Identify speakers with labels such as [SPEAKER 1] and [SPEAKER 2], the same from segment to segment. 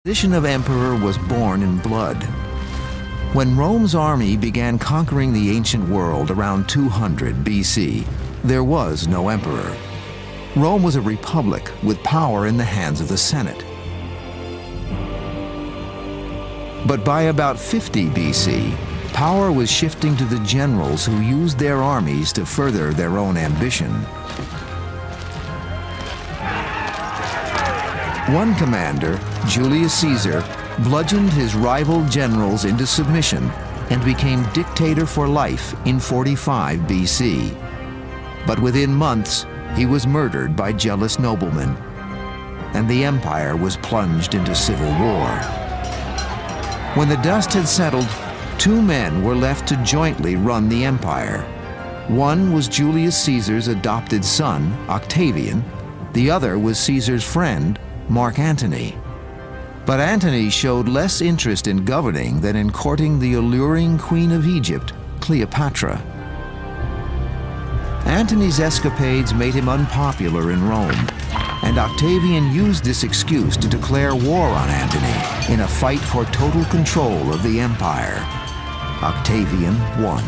[SPEAKER 1] The position of emperor was born in blood. When Rome's army began conquering the ancient world around 200 BC, there was no emperor. Rome was a republic with power in the hands of the Senate. But by about 50 BC, power was shifting to the generals who used their armies to further their own ambition. One commander, Julius Caesar, bludgeoned his rival generals into submission and became dictator for life in 45 BC. But within months, he was murdered by jealous noblemen, and the empire was plunged into civil war. When the dust had settled, two men were left to jointly run the empire. One was Julius Caesar's adopted son, Octavian. The other was Caesar's friend, Mark Antony. But Antony showed less interest in governing than in courting the alluring Queen of Egypt, Cleopatra. Antony's escapades made him unpopular in Rome, and Octavian used this excuse to declare war on Antony in a fight for total control of the empire. Octavian won.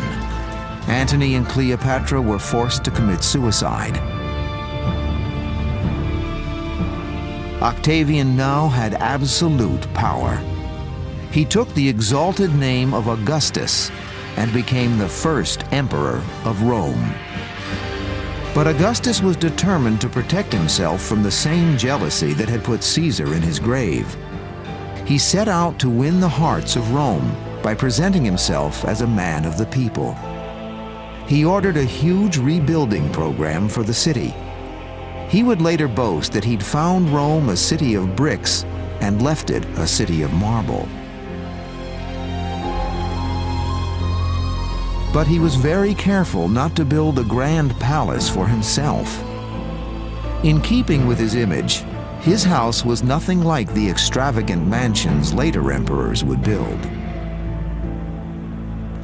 [SPEAKER 1] Antony and Cleopatra were forced to commit suicide. Octavian now had absolute power. He took the exalted name of Augustus and became the first emperor of Rome. But Augustus was determined to protect himself from the same jealousy that had put Caesar in his grave. He set out to win the hearts of Rome by presenting himself as a man of the people. He ordered a huge rebuilding program for the city. He would later boast that he'd found Rome a city of bricks and left it a city of marble. But he was very careful not to build a grand palace for himself. In keeping with his image, his house was nothing like the extravagant mansions later emperors would build.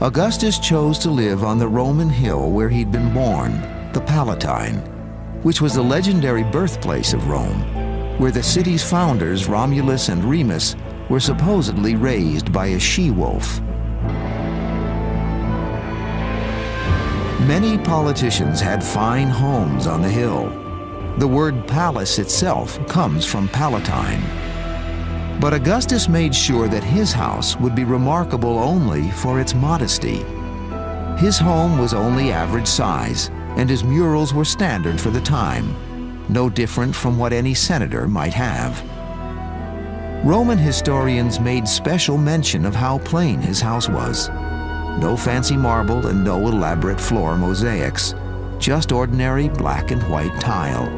[SPEAKER 1] Augustus chose to live on the Roman hill where he'd been born, the Palatine, which was the legendary birthplace of Rome, where the city's founders, Romulus and Remus, were supposedly raised by a she-wolf. Many politicians had fine homes on the hill. The word palace itself comes from Palatine. But Augustus made sure that his house would be remarkable only for its modesty. His home was only average size, and his murals were standard for the time, no different from what any senator might have. Roman historians made special mention of how plain his house was. No fancy marble and no elaborate floor mosaics, just ordinary black and white tile.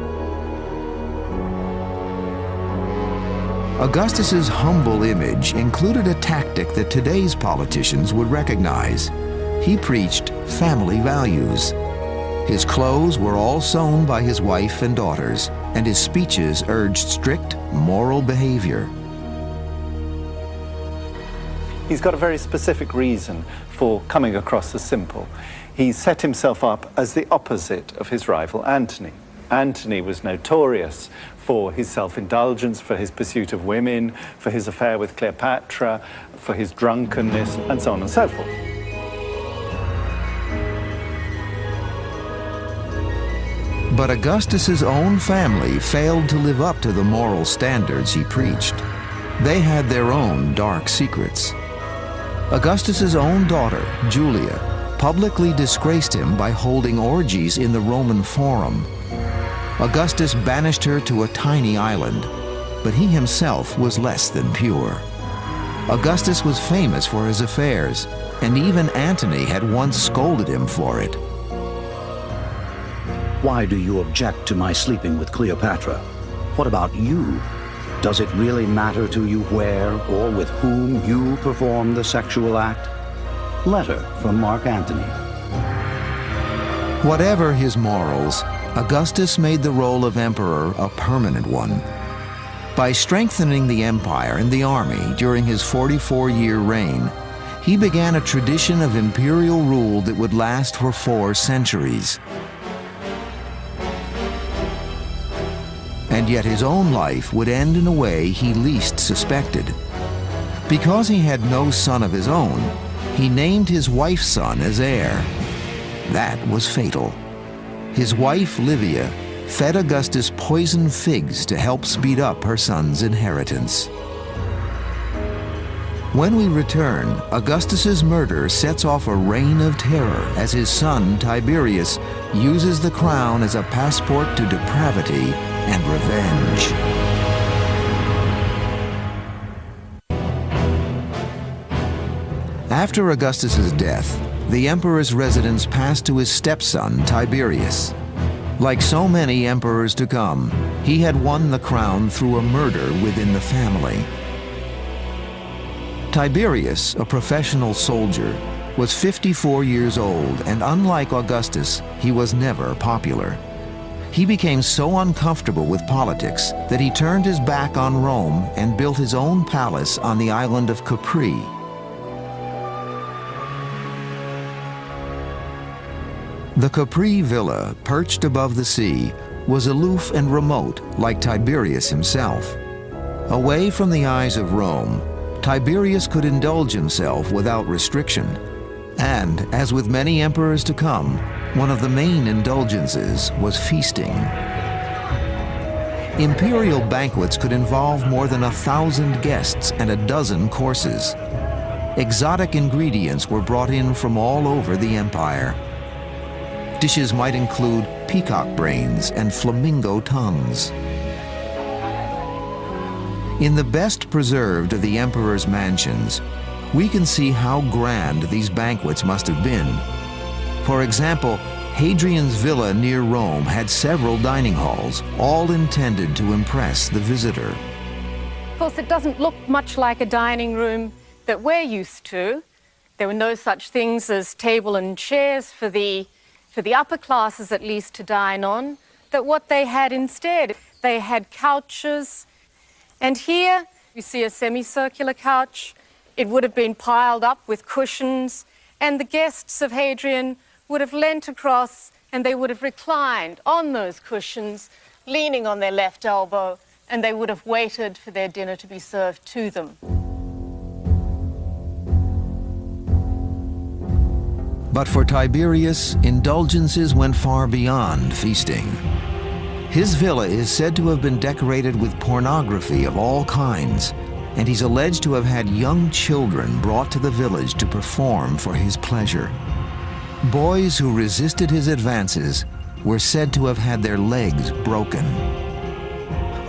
[SPEAKER 1] Augustus's humble image included a tactic that today's politicians would recognize. He preached family values. His clothes were all sewn by his wife and daughters, and his speeches urged strict moral behavior.
[SPEAKER 2] He's got a very specific reason for coming across as simple. He set himself up as the opposite of his rival Antony. Antony was notorious for his self-indulgence, for his pursuit of women, for his affair with Cleopatra, for his drunkenness, and so on and so forth.
[SPEAKER 1] But Augustus's own family failed to live up to the moral standards he preached. They had their own dark secrets. Augustus's own daughter, Julia, publicly disgraced him by holding orgies in the Roman Forum. Augustus banished her to a tiny island, but he himself was less than pure. Augustus was famous for his affairs, and even Antony had once scolded him for it.
[SPEAKER 3] Why do you object to my sleeping with Cleopatra? What about you? Does it really matter to you where or with whom you perform the sexual act? Letter from Mark Antony.
[SPEAKER 1] Whatever his morals, Augustus made the role of emperor a permanent one. By strengthening the empire and the army during his 44-year reign, he began a tradition of imperial rule that would last for 4 centuries. And yet his own life would end in a way he least suspected. Because he had no son of his own, he named his wife's son as heir. That was fatal. His wife, Livia, fed Augustus poisoned figs to help speed up her son's inheritance. When we return, Augustus's murder sets off a reign of terror as his son, Tiberius, uses the crown as a passport to depravity and revenge. After Augustus's death, the emperor's residence passed to his stepson, Tiberius. Like so many emperors to come, he had won the crown through a murder within the family. Tiberius, a professional soldier, was 54 years old, and unlike Augustus, he was never popular. He became so uncomfortable with politics that he turned his back on Rome and built his own palace on the island of Capri. The Capri villa, perched above the sea, was aloof and remote like Tiberius himself. Away from the eyes of Rome, Tiberius could indulge himself without restriction. And, as with many emperors to come, one of the main indulgences was feasting. Imperial banquets could involve more than 1,000 guests and a dozen courses. Exotic ingredients were brought in from all over the empire. Dishes might include peacock brains and flamingo tongues. In the best preserved of the emperor's mansions, we can see how grand these banquets must have been. For example, Hadrian's villa near Rome had several dining halls, all intended to impress the visitor.
[SPEAKER 4] Of course, it doesn't look much like a dining room that we're used to. There were no such things as table and chairs for the upper classes, at least, to dine on. That what they had instead, they had couches. And here you see a semicircular couch. It would have been piled up with cushions, and the guests of Hadrian would have leant across and they would have reclined on those cushions, leaning on their left elbow, and they would have waited for their dinner to be served to them.
[SPEAKER 1] But for Tiberius, indulgences went far beyond feasting. His villa is said to have been decorated with pornography of all kinds, and he's alleged to have had young children brought to the village to perform for his pleasure. Boys who resisted his advances were said to have had their legs broken.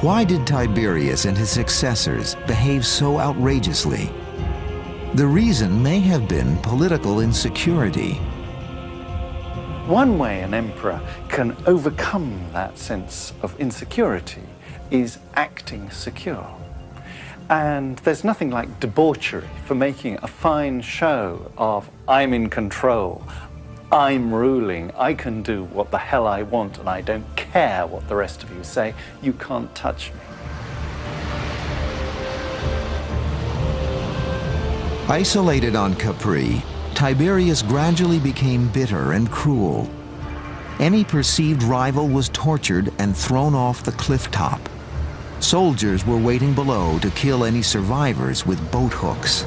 [SPEAKER 1] Why did Tiberius and his successors behave so outrageously? The reason may have been political insecurity.
[SPEAKER 2] One way an emperor can overcome that sense of insecurity is acting secure. And there's nothing like debauchery for making a fine show of, I'm in control, I'm ruling, I can do what the hell I want, and I don't care what the rest of you say, you can't touch me.
[SPEAKER 1] Isolated on Capri, Tiberius gradually became bitter and cruel. Any perceived rival was tortured and thrown off the cliff top. Soldiers were waiting below to kill any survivors with boat hooks.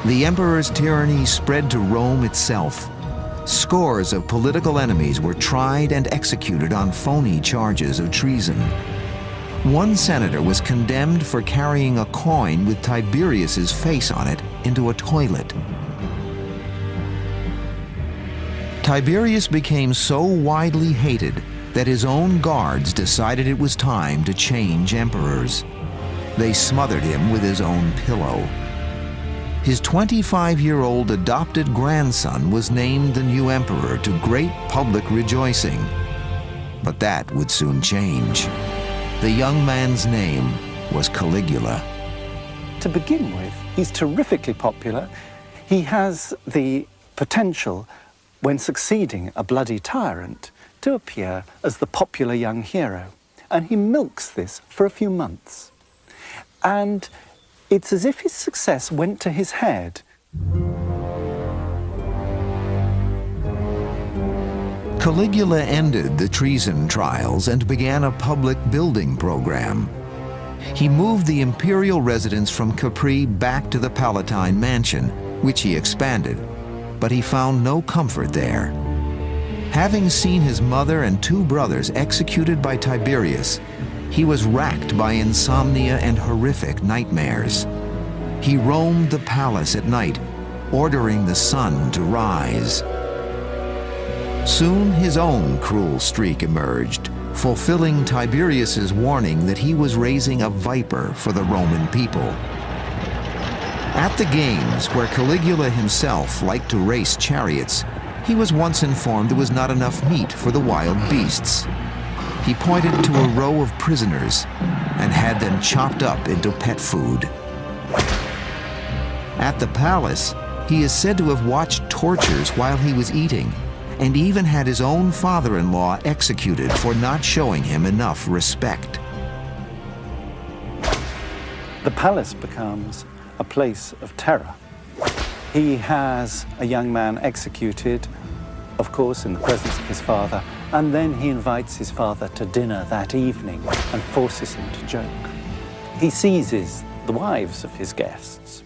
[SPEAKER 1] The emperor's tyranny spread to Rome itself. Scores of political enemies were tried and executed on phony charges of treason. One senator was condemned for carrying a coin with Tiberius's face on it into a toilet. Tiberius became so widely hated that his own guards decided it was time to change emperors. They smothered him with his own pillow. His 25-year-old adopted grandson was named the new emperor to great public rejoicing. But that would soon change. The young man's name was Caligula.
[SPEAKER 2] To begin with, he's terrifically popular. He has the potential, when succeeding a bloody tyrant, to appear as the popular young hero. And he milks this for a few months. And it's as if his success went to his head.
[SPEAKER 1] Caligula ended the treason trials and began a public building program. He moved the imperial residence from Capri back to the Palatine mansion, which he expanded, but he found no comfort there. Having seen his mother and 2 brothers executed by Tiberius, he was racked by insomnia and horrific nightmares. He roamed the palace at night, ordering the sun to rise. Soon his own cruel streak emerged, fulfilling Tiberius's warning that he was raising a viper for the Roman people. At the games, where Caligula himself liked to race chariots, he was once informed there was not enough meat for the wild beasts. He pointed to a row of prisoners and had them chopped up into pet food. At the palace, he is said to have watched tortures while he was eating, and even had his own father-in-law executed for not showing him enough respect.
[SPEAKER 2] The palace becomes a place of terror. He has a young man executed, of course, in the presence of his father, and then he invites his father to dinner that evening and forces him to joke. He seizes the wives of his guests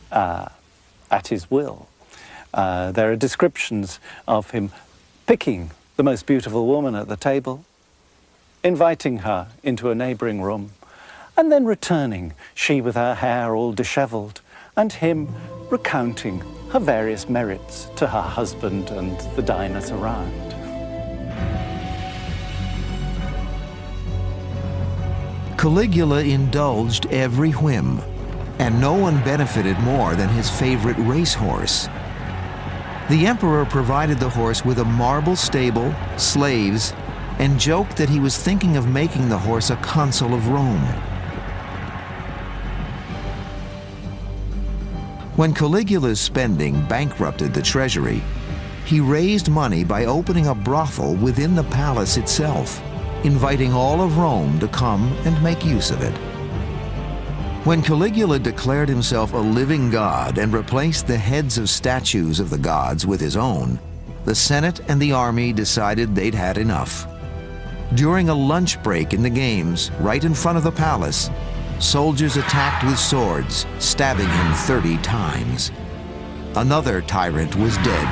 [SPEAKER 2] at his will. There are descriptions of him picking the most beautiful woman at the table, inviting her into a neighboring room, and then returning, she with her hair all disheveled, and him recounting her various merits to her husband and the diners around.
[SPEAKER 1] Caligula indulged every whim, and no one benefited more than his favorite racehorse. The emperor provided the horse with a marble stable, slaves, and joked that he was thinking of making the horse a consul of Rome. When Caligula's spending bankrupted the treasury, he raised money by opening a brothel within the palace itself, inviting all of Rome to come and make use of it. When Caligula declared himself a living god and replaced the heads of statues of the gods with his own, the Senate and the army decided they'd had enough. During a lunch break in the games, right in front of the palace, soldiers attacked with swords, stabbing him 30 times. Another tyrant was dead,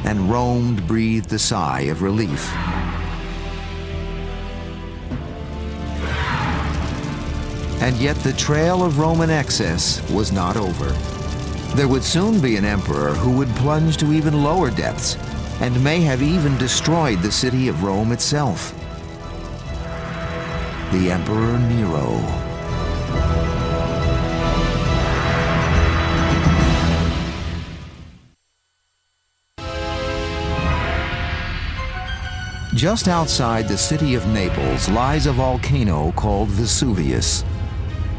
[SPEAKER 1] and Rome breathed a sigh of relief. And yet the trail of Roman excess was not over. There would soon be an emperor who would plunge to even lower depths, and may have even destroyed the city of Rome itself. The Emperor Nero. Just outside the city of Naples lies a volcano called Vesuvius.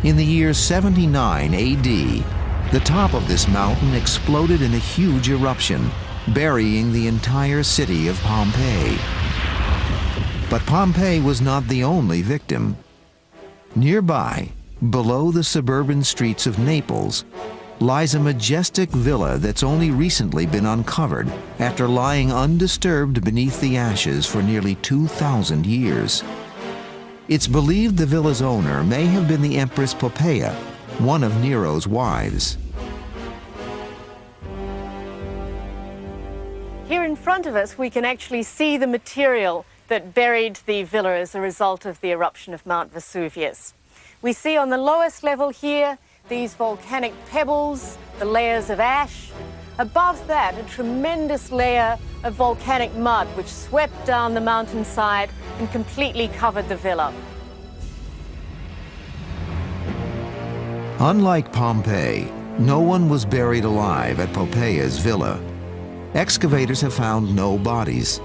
[SPEAKER 1] In the year 79 AD, the top of this mountain exploded in a huge eruption, burying the entire city of Pompeii. But Pompeii was not the only victim. Nearby, below the suburban streets of Naples, lies a majestic villa that's only recently been uncovered after lying undisturbed beneath the ashes for nearly 2,000 years. It's believed the villa's owner may have been the Empress Poppaea, one of Nero's wives.
[SPEAKER 4] Here in front of us, we can actually see the material that buried the villa as a result of the eruption of Mount Vesuvius. We see on the lowest level here these volcanic pebbles, the layers of ash. Above that, a tremendous layer of volcanic mud which swept down the mountainside and completely covered the villa.
[SPEAKER 1] Unlike Pompeii, no one was buried alive at Poppaea's villa. Excavators have found no bodies,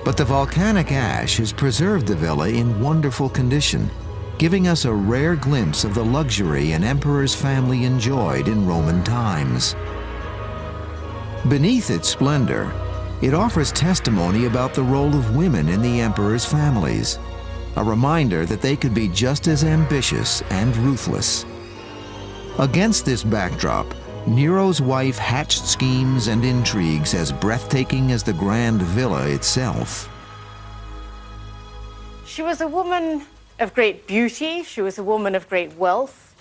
[SPEAKER 1] but the volcanic ash has preserved the villa in wonderful condition, giving us a rare glimpse of the luxury an emperor's family enjoyed in Roman times. Beneath its splendor, it offers testimony about the role of women in the emperor's families, a reminder that they could be just as ambitious and ruthless. Against this backdrop, Nero's wife hatched schemes and intrigues as breathtaking as the Grand Villa itself.
[SPEAKER 4] She was a woman of great beauty, she was a woman of great wealth,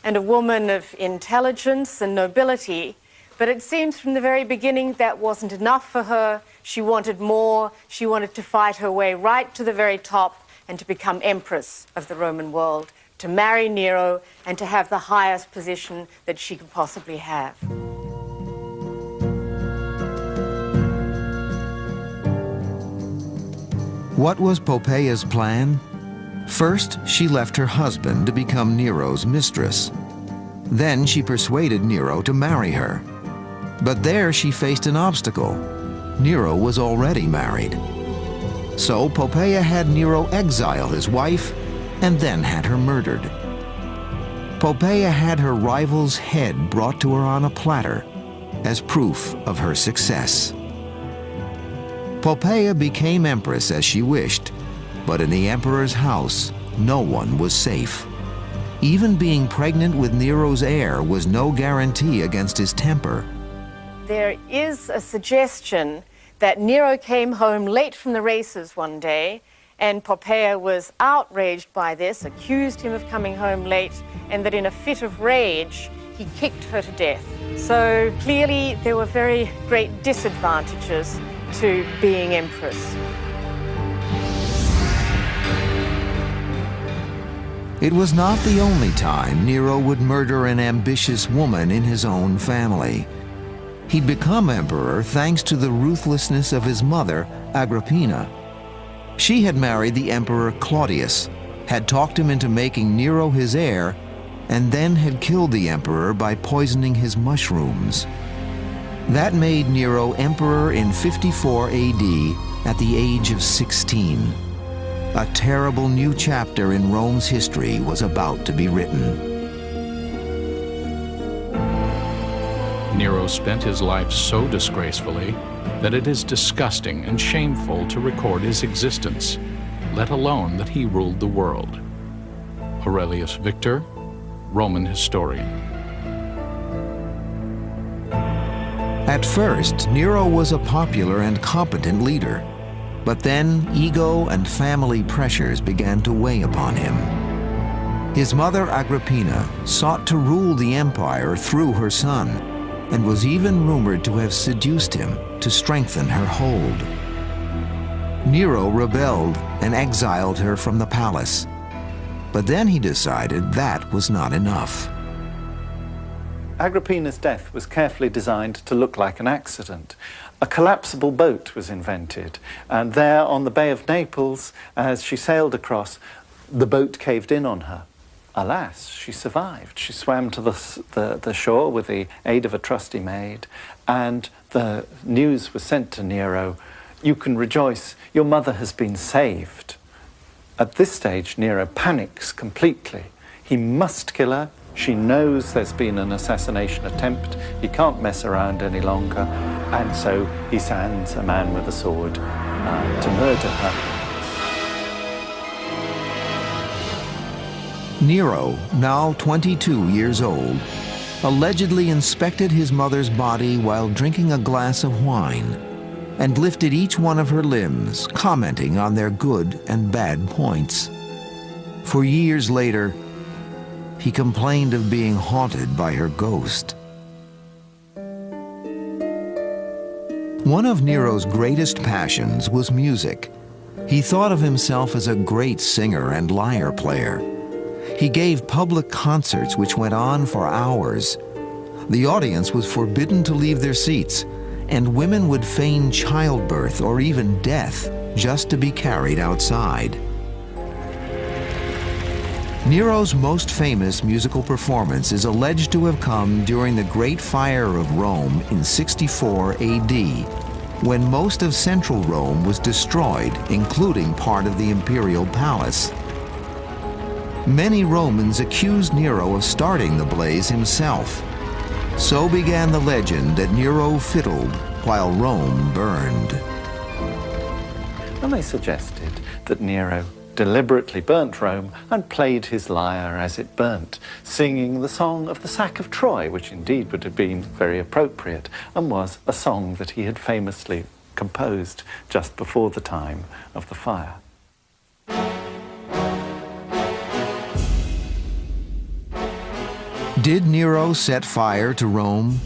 [SPEAKER 4] and a woman of intelligence and nobility. But it seems from the very beginning that wasn't enough for her. She wanted more. She wanted to fight her way right to the very top and to become empress of the Roman world, to marry Nero and to have the highest position that she could possibly have.
[SPEAKER 1] What was Poppeia's plan? First, she left her husband to become Nero's mistress. Then she persuaded Nero to marry her. But there she faced an obstacle. Nero was already married. So Poppaea had Nero exile his wife and then had her murdered. Poppaea had her rival's head brought to her on a platter as proof of her success. Poppaea became empress as she wished, but in the emperor's house, no one was safe. Even being pregnant with Nero's heir was no guarantee against his temper.
[SPEAKER 4] There is a suggestion that Nero came home late from the races one day, and Poppaea was outraged by this, accused him of coming home late, and that in a fit of rage, he kicked her to death. So clearly there were very great disadvantages to being empress.
[SPEAKER 1] It was not the only time Nero would murder an ambitious woman in his own family. He'd become emperor thanks to the ruthlessness of his mother, Agrippina. She had married the emperor Claudius, had talked him into making Nero his heir, and then had killed the emperor by poisoning his mushrooms. That made Nero emperor in 54 AD at the age of 16. A terrible new chapter in Rome's history was about to be written.
[SPEAKER 5] Nero spent his life so disgracefully that it is disgusting and shameful to record his existence, let alone that he ruled the world. Aurelius Victor, Roman historian.
[SPEAKER 1] At first, Nero was a popular and competent leader, but then ego and family pressures began to weigh upon him. His mother Agrippina sought to rule the empire through her son, and was even rumored to have seduced him to strengthen her hold. Nero rebelled and exiled her from the palace, but then he decided that was not enough.
[SPEAKER 2] Agrippina's death was carefully designed to look like an accident. A collapsible boat was invented, and there on the Bay of Naples, as she sailed across, the boat caved in on her. Alas, she survived. She swam to the shore with the aid of a trusty maid, and the news was sent to Nero, "You can rejoice, your mother has been saved." At this stage, Nero panics completely. He must kill her. She knows there's been an assassination attempt. He can't mess around any longer, and so he sends a man with a sword to murder her.
[SPEAKER 1] Nero, now 22 years old, allegedly inspected his mother's body while drinking a glass of wine and lifted each one of her limbs, commenting on their good and bad points. For years later, he complained of being haunted by her ghost. One of Nero's greatest passions was music. He thought of himself as a great singer and lyre player. He gave public concerts which went on for hours. The audience was forbidden to leave their seats, and women would feign childbirth or even death just to be carried outside. Nero's most famous musical performance is alleged to have come during the Great Fire of Rome in 64 AD, when most of central Rome was destroyed, including part of the imperial palace. Many Romans accused Nero of starting the blaze himself. So began the legend that Nero fiddled while Rome burned.
[SPEAKER 2] When they suggested that Nero deliberately burnt Rome and played his lyre as it burnt, singing the song of the sack of Troy, which indeed would have been very appropriate and was a song that he had famously composed just before the time of the fire.
[SPEAKER 1] Did Nero set fire to Rome?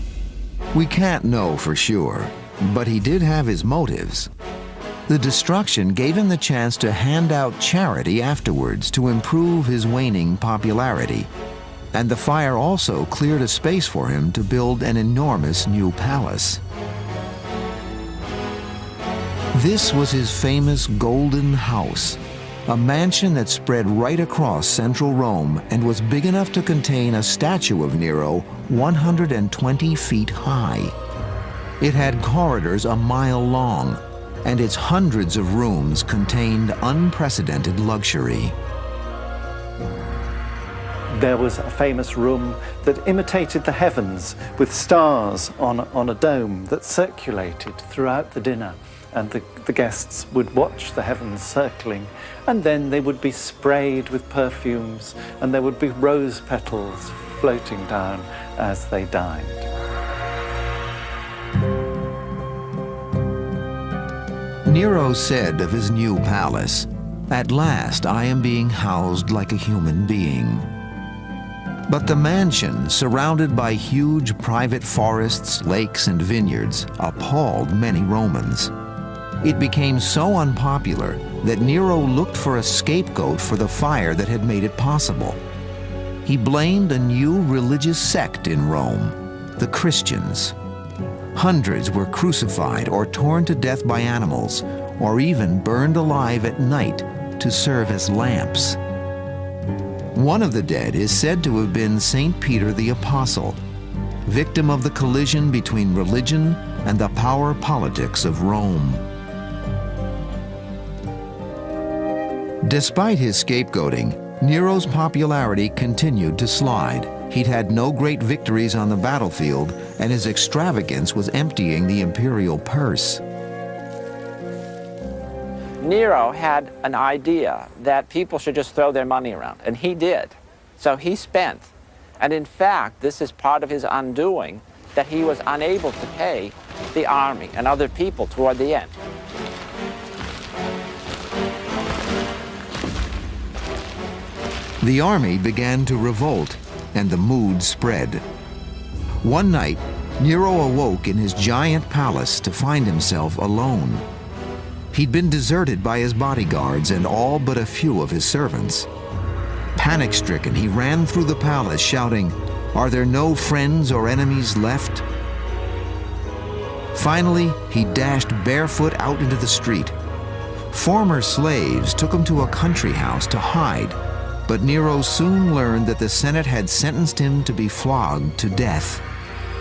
[SPEAKER 1] We can't know for sure, but he did have his motives. The destruction gave him the chance to hand out charity afterwards to improve his waning popularity. And the fire also cleared a space for him to build an enormous new palace. This was his famous Golden House, a mansion that spread right across central Rome and was big enough to contain a statue of Nero 120 feet high. It had corridors a mile long, and its hundreds of rooms contained unprecedented luxury.
[SPEAKER 2] There was a famous room that imitated the heavens with stars on a dome that circulated throughout the dinner, and the guests would watch the heavens circling, and then they would be sprayed with perfumes, and there would be rose petals floating down as they dined.
[SPEAKER 1] Nero said of his new palace, "At last I am being housed like a human being." But the mansion, surrounded by huge private forests, lakes, and vineyards, appalled many Romans. It became so unpopular that Nero looked for a scapegoat for the fire that had made it possible. He blamed a new religious sect in Rome, the Christians. Hundreds were crucified or torn to death by animals, or even burned alive at night to serve as lamps. One of the dead is said to have been St. Peter the Apostle, victim of the collision between religion and the power politics of Rome. Despite his scapegoating, Nero's popularity continued to slide. He'd had no great victories on the battlefield, and his extravagance was emptying the imperial purse.
[SPEAKER 6] Nero had an idea that people should just throw their money around, and he did. So he spent. And in fact, this is part of his undoing, that he was unable to pay the army and other people toward the end.
[SPEAKER 1] The army began to revolt, and the mood spread. One night, Nero awoke in his giant palace to find himself alone. He'd been deserted by his bodyguards and all but a few of his servants. Panic-stricken, he ran through the palace shouting, "Are there no friends or enemies left?" Finally, he dashed barefoot out into the street. Former slaves took him to a country house to hide, but Nero soon learned that the Senate had sentenced him to be flogged to death.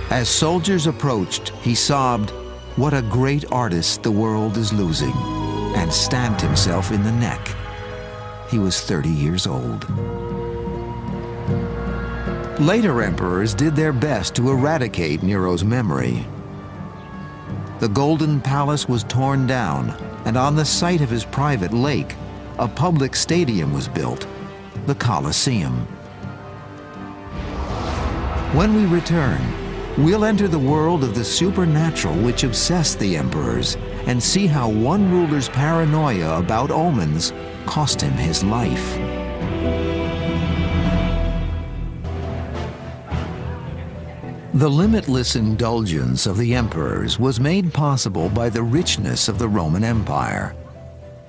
[SPEAKER 1] As soldiers approached, he sobbed, "What a great artist the world is losing," and stabbed himself in the neck. He was 30 years old. Later emperors did their best to eradicate Nero's memory. The Golden Palace was torn down, and on the site of his private lake, a public stadium was built, the Colosseum. When we return, we'll enter the world of the supernatural which obsessed the emperors and see how one ruler's paranoia about omens cost him his life. The limitless indulgence of the emperors was made possible by the richness of the Roman Empire.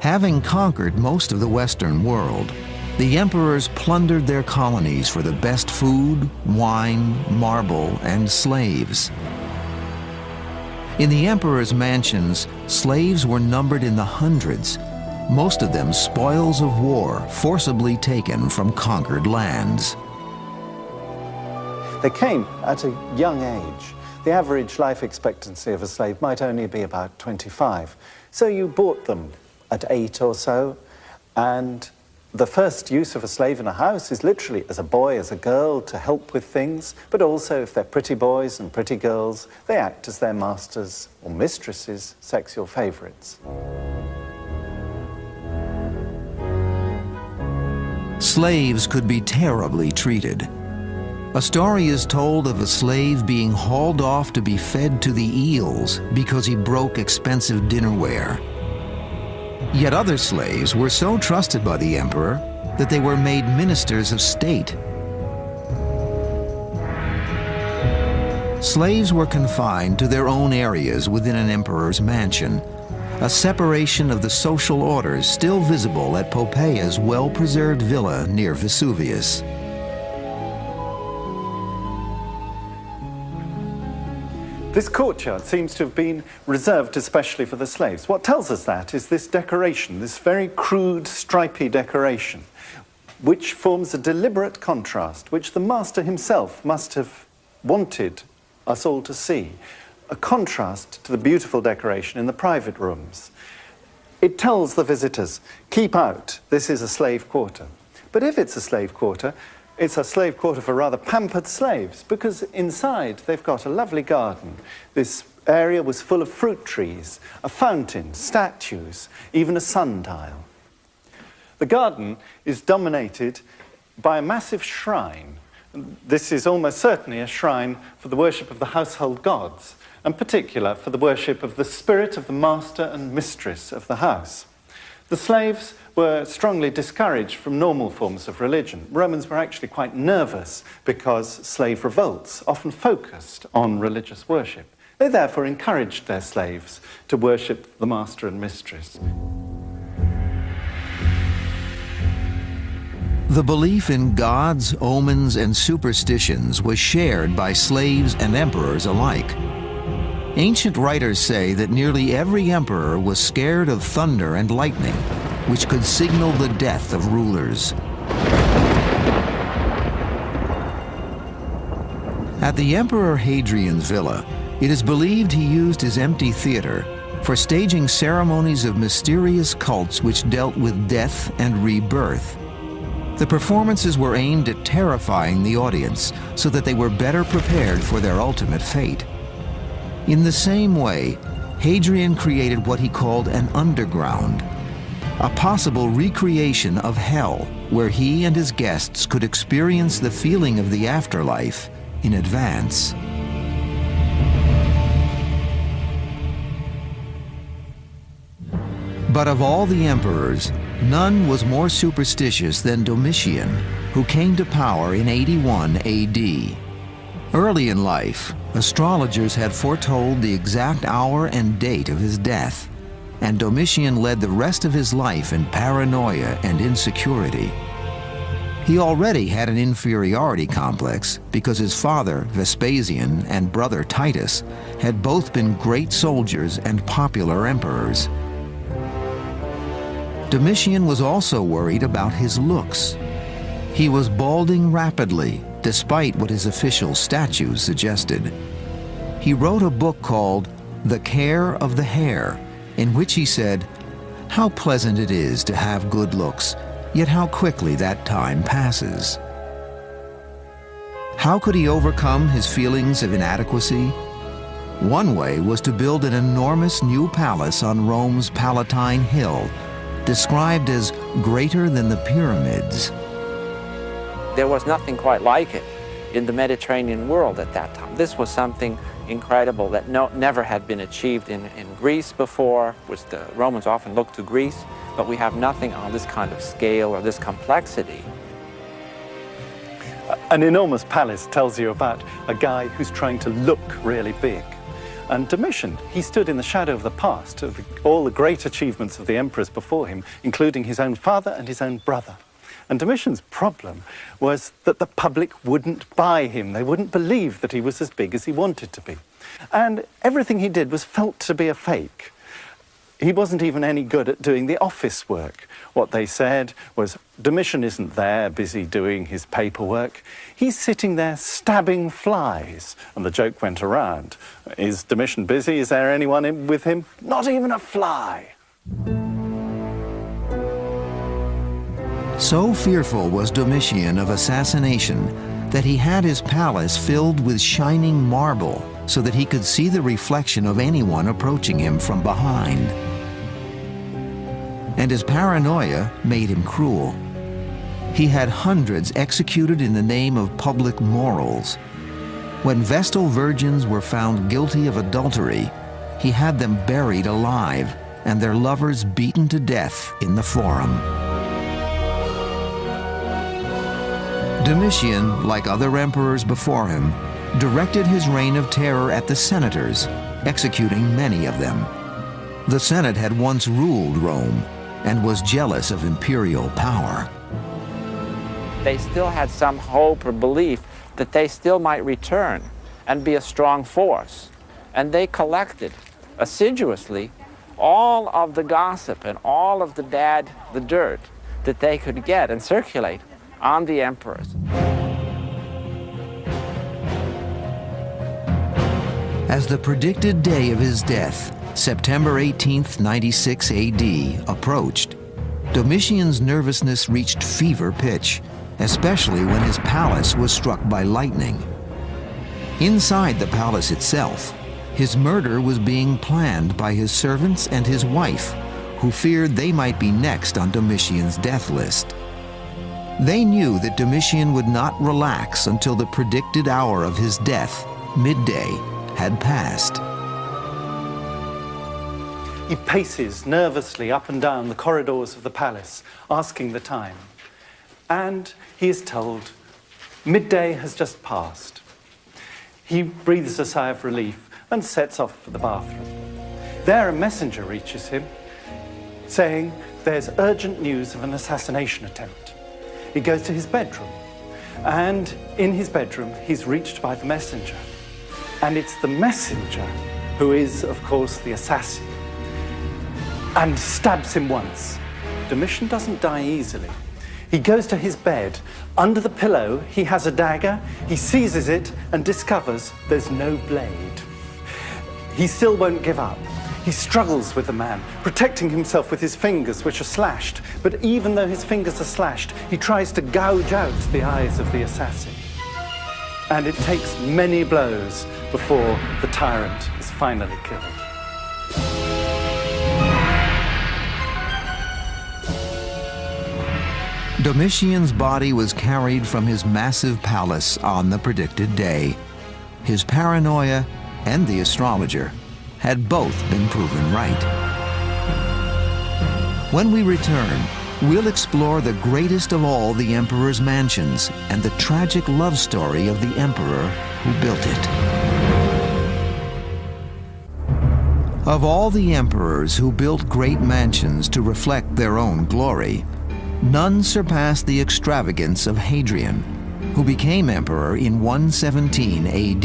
[SPEAKER 1] Having conquered most of the Western world, the emperors plundered their colonies for the best food, wine, marble, and slaves. In the emperors' mansions, slaves were numbered in the hundreds, most of them spoils of war forcibly taken from conquered lands.
[SPEAKER 2] They came at a young age. The average life expectancy of a slave might only be about 25. So you bought them at 8 or so, and the first use of a slave in a house is literally as a boy, as a girl, to help with things, but also if they're pretty boys and pretty girls, they act as their masters' or mistresses' sexual favorites.
[SPEAKER 1] Slaves could be terribly treated. A story is told of a slave being hauled off to be fed to the eels because he broke expensive dinnerware. Yet other slaves were so trusted by the emperor that they were made ministers of state. Slaves were confined to their own areas within an emperor's mansion, a separation of the social orders still visible at Poppeia's well-preserved villa near Vesuvius.
[SPEAKER 2] This courtyard seems to have been reserved especially for the slaves. What tells us that is this decoration, this very crude, stripy decoration, which forms a deliberate contrast, which the master himself must have wanted us all to see. A contrast to the beautiful decoration in the private rooms. It tells the visitors, keep out, this is a slave quarter. But if it's a slave quarter, it's a slave quarter for rather pampered slaves, because inside they've got a lovely garden. This area was full of fruit trees, a fountain, statues, even a sundial. The garden is dominated by a massive shrine. This is almost certainly a shrine for the worship of the household gods, in particular for the worship of the spirit of the master and mistress of the house. The slaves were strongly discouraged from normal forms of religion. Romans were actually quite nervous because slave revolts often focused on religious worship. They therefore encouraged their slaves to worship the master and mistress.
[SPEAKER 1] The belief in gods, omens, and superstitions was shared by slaves and emperors alike. Ancient writers say that nearly every emperor was scared of thunder and lightning, which could signal the death of rulers. At the Emperor Hadrian's villa, it is believed he used his empty theater for staging ceremonies of mysterious cults which dealt with death and rebirth. The performances were aimed at terrifying the audience so that they were better prepared for their ultimate fate. In the same way, Hadrian created what he called an underground, a possible recreation of hell where he and his guests could experience the feeling of the afterlife in advance. But of all the emperors, none was more superstitious than Domitian, who came to power in 81 AD. Early in life, astrologers had foretold the exact hour and date of his death, and Domitian led the rest of his life in paranoia and insecurity. He already had an inferiority complex because his father, Vespasian, and brother Titus had both been great soldiers and popular emperors. Domitian was also worried about his looks. He was balding rapidly, despite what his official statutes suggested. He wrote a book called The Care of the Hair, in which he said, "How pleasant it is to have good looks, yet how quickly that time passes." How could he overcome his feelings of inadequacy? One way was to build an enormous new palace on Rome's Palatine Hill, described as greater than the pyramids.
[SPEAKER 6] There was nothing quite like it in the Mediterranean world at that time. This was something incredible that never had been achieved in Greece before, which the Romans often looked to Greece, but we have nothing on this kind of scale or this complexity.
[SPEAKER 2] An enormous palace tells you about a guy who's trying to look really big. And Domitian, he stood in the shadow of the past, of all the great achievements of the emperors before him, including his own father and his own brother. And Domitian's problem was that the public wouldn't buy him. They wouldn't believe that he was as big as he wanted to be. And everything he did was felt to be a fake. He wasn't even any good at doing the office work. What they said was, Domitian isn't there busy doing his paperwork. He's sitting there stabbing flies. And the joke went around. Is Domitian busy? Is there anyone with him? Not even a fly.
[SPEAKER 1] So fearful was Domitian of assassination that he had his palace filled with shining marble so that he could see the reflection of anyone approaching him from behind. And his paranoia made him cruel. He had hundreds executed in the name of public morals. When Vestal virgins were found guilty of adultery, he had them buried alive and their lovers beaten to death in the Forum. Domitian, like other emperors before him, directed his reign of terror at the senators, executing many of them. The Senate had once ruled Rome and was jealous of imperial power.
[SPEAKER 6] They still had some hope or belief that they still might return and be a strong force. And they collected assiduously all of the gossip and all of the dirt that they could get and circulate on the emperors.
[SPEAKER 1] As the predicted day of his death, September 18th, 96 AD, approached, Domitian's nervousness reached fever pitch, especially when his palace was struck by lightning. Inside the palace itself, his murder was being planned by his servants and his wife, who feared they might be next on Domitian's death list. They knew that Domitian would not relax until the predicted hour of his death, midday, had passed.
[SPEAKER 2] He paces nervously up and down the corridors of the palace, asking the time. And he is told, midday has just passed. He breathes a sigh of relief and sets off for the bathroom. There a messenger reaches him, saying there's urgent news of an assassination attempt. He goes to his bedroom, and in his bedroom he's reached by the messenger. And it's the messenger who is, of course, the assassin, and stabs him once. Domitian doesn't die easily. He goes to his bed. Under the pillow, he has a dagger. He seizes it and discovers there's no blade. He still won't give up. He struggles with the man, protecting himself with his fingers, which are slashed. But even though his fingers are slashed, he tries to gouge out the eyes of the assassin. And it takes many blows before the tyrant is finally killed.
[SPEAKER 1] Domitian's body was carried from his massive palace on the predicted day. His paranoia and the astrologer had both been proven right. When we return, we'll explore the greatest of all the emperor's mansions and the tragic love story of the emperor who built it. Of all the emperors who built great mansions to reflect their own glory, none surpassed the extravagance of Hadrian, who became emperor in 117 AD.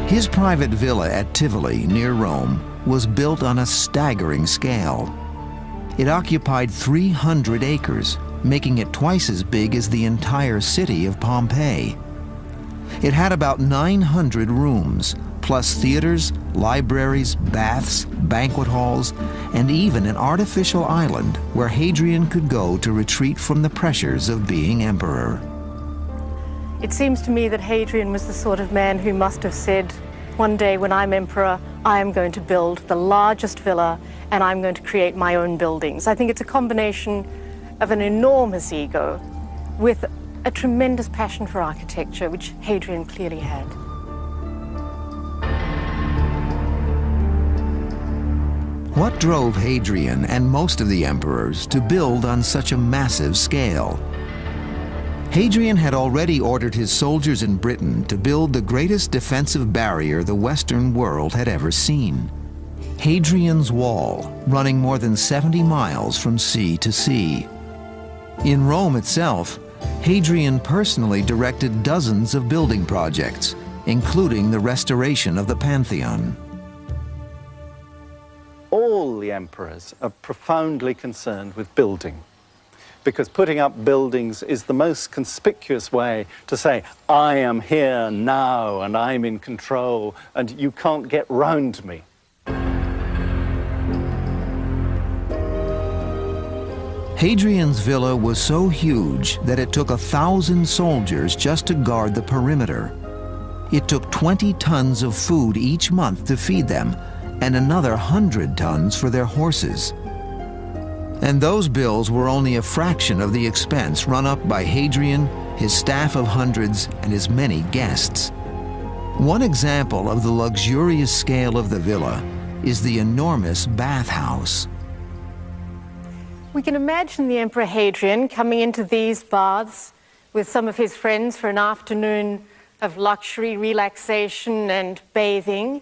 [SPEAKER 1] His private villa at Tivoli, near Rome, was built on a staggering scale. It occupied 300 acres, making it twice as big as the entire city of Pompeii. It had about 900 rooms, plus theaters, libraries, baths, banquet halls, and even an artificial island where Hadrian could go to retreat from the pressures of being emperor.
[SPEAKER 4] It seems to me that Hadrian was the sort of man who must have said, one day when I'm emperor, I am going to build the largest villa and I'm going to create my own buildings. I think it's a combination of an enormous ego with a tremendous passion for architecture, which Hadrian clearly had.
[SPEAKER 1] What drove Hadrian and most of the emperors to build on such a massive scale? Hadrian had already ordered his soldiers in Britain to build the greatest defensive barrier the Western world had ever seen. Hadrian's Wall, running more than 70 miles from sea to sea. In Rome itself, Hadrian personally directed dozens of building projects, including the restoration of the Pantheon.
[SPEAKER 2] All the emperors are profoundly concerned with building, because putting up buildings is the most conspicuous way to say, I am here now and I'm in control and you can't get round me.
[SPEAKER 1] Hadrian's villa was so huge that it took 1,000 soldiers just to guard the perimeter. It took 20 tons of food each month to feed them, and another 100 tons for their horses. And those bills were only a fraction of the expense run up by Hadrian, his staff of hundreds, and his many guests. One example of the luxurious scale of the villa is the enormous bathhouse.
[SPEAKER 4] We can imagine the Emperor Hadrian coming into these baths with some of his friends for an afternoon of luxury, relaxation, and bathing.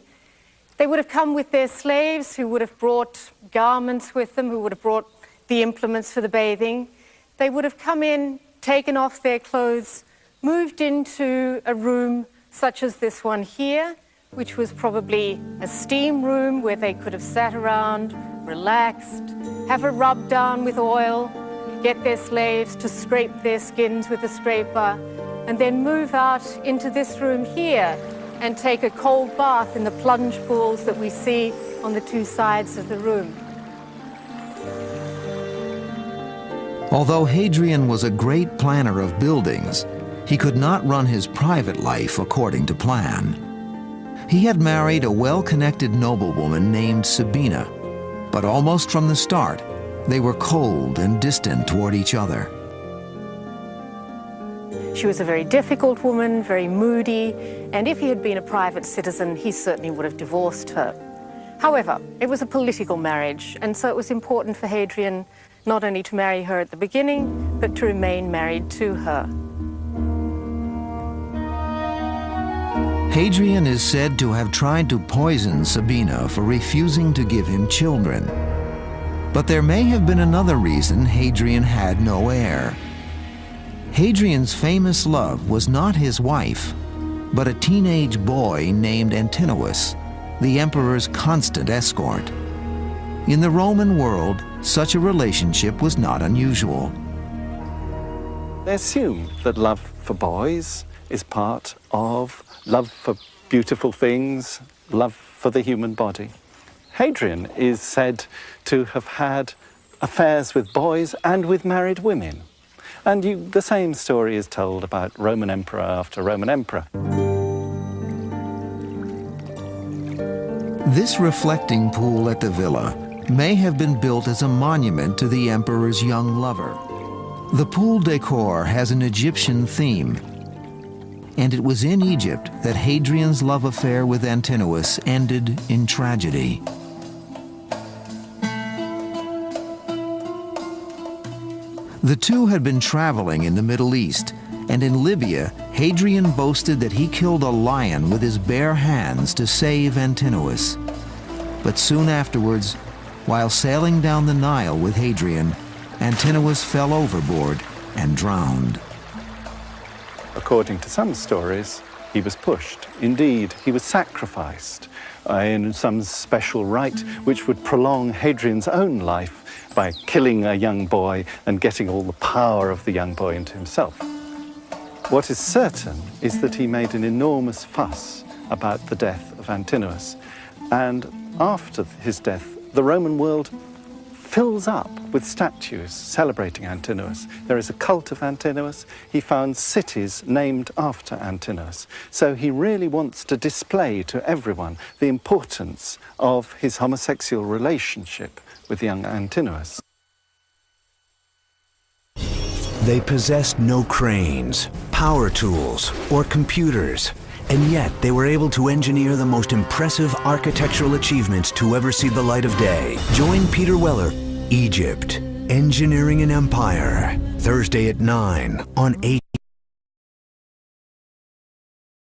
[SPEAKER 4] They would have come with their slaves, who would have brought garments with them, who would have brought the implements for the bathing. They would have come in, taken off their clothes, moved into a room such as this one here, which was probably a steam room where they could have sat around, relaxed, have a rub down with oil, get their slaves to scrape their skins with a scraper, and then move out into this room here and take a cold bath in the plunge pools that we see on the two sides of the room.
[SPEAKER 1] Although Hadrian was a great planner of buildings, he could not run his private life according to plan. He had married a well-connected noblewoman named Sabina, but almost from the start, they were cold and distant toward each other.
[SPEAKER 4] She was a very difficult woman, very moody, and if he had been a private citizen, he certainly would have divorced her. However, it was a political marriage, and so it was important for Hadrian not only to marry her at the beginning, but to remain married to her.
[SPEAKER 1] Hadrian is said to have tried to poison Sabina for refusing to give him children. But there may have been another reason Hadrian had no heir. Hadrian's famous love was not his wife, but a teenage boy named Antinous, the emperor's constant escort. In the Roman world, such a relationship was not unusual.
[SPEAKER 2] They assume that love for boys is part of love for beautiful things, love for the human body. Hadrian is said to have had affairs with boys and with married women. And the same story is told about Roman emperor after Roman emperor.
[SPEAKER 1] This reflecting pool at the villa may have been built as a monument to the emperor's young lover. The pool decor has an Egyptian theme, and it was in Egypt that Hadrian's love affair with Antinous ended in tragedy. The two had been traveling in the Middle East, and in Libya, Hadrian boasted that he killed a lion with his bare hands to save Antinous. But soon afterwards, while sailing down the Nile with Hadrian, Antinous fell overboard and drowned.
[SPEAKER 2] According to some stories, he was pushed. Indeed, he was sacrificed in some special rite which would prolong Hadrian's own life by killing a young boy and getting all the power of the young boy into himself. What is certain is that he made an enormous fuss about the death of Antinous, and after his death, the Roman world fills up with statues celebrating Antinous. There is a cult of Antinous. He found cities named after Antinous. So he really wants to display to everyone the importance of his homosexual relationship with young Antinous.
[SPEAKER 7] They possessed no cranes, power tools, or computers, and yet they were able to engineer the most impressive architectural achievements to ever see the light of day. Join Peter Weller, Egypt, Engineering an Empire, Thursday at 9 on